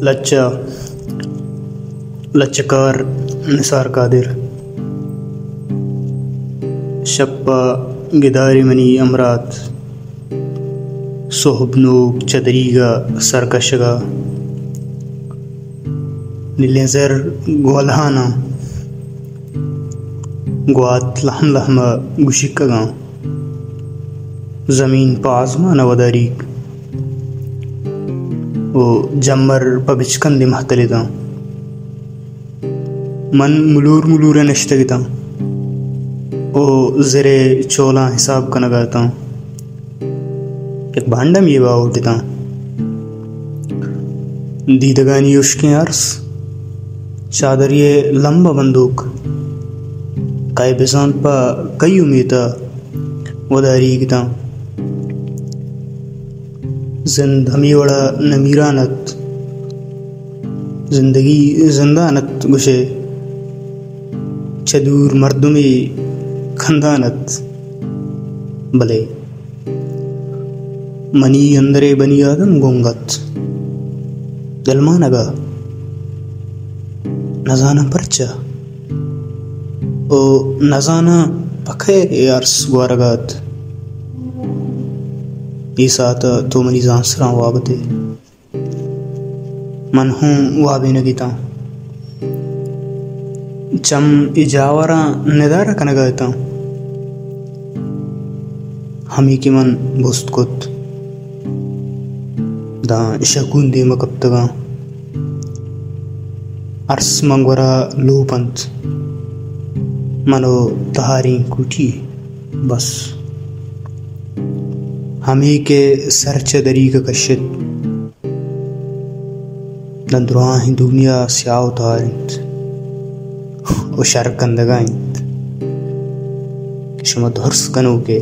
लच्चा लच्चकार Nisar Qadir शप्पा गिदारी money अमरात सोहबनोक चदरीगा सरकशगा नीलेजर ग्वालहाना ग्वात लहम लहमा गुशिकगा जमीन पाजमा नवदारीक ओ जम्मर पबिचकंदी महतलिदा मन मुलूर मुलूर नश्तगिता ओ जरे चोला हिसाब का नगाता एक भांडम ये बाउटिता दीदगानी उश्के अर्स चादर ये लंबा बंदूक काय बिसान पा कई उम्मीदा वदारी गिता जिंद हमी वड़ा नमीरानत जिंदगी जिंदानत गुशे चदूर मर्दुमी खंदानत भले मनी अंदरे बनी आदम गोंगत दलमानगा नजाना परचा ओ नजाना पखे यार्स ग्वारगात साथ तो मनी जांसरा वाबते मन हूँ वाबे नगीता चम इजावरा निदारा कनगाता हमी की मन बुस्तकुत दा शकुन दे मकब्तगा अर्स मंगवरा लोपंत मनो तहारी कुटी बस हमी के सरचदरी का कशित दंद्रुआं दुनिया स्याव तारिंत ओ शरकंदगाइंत किशमा धर्स कनो के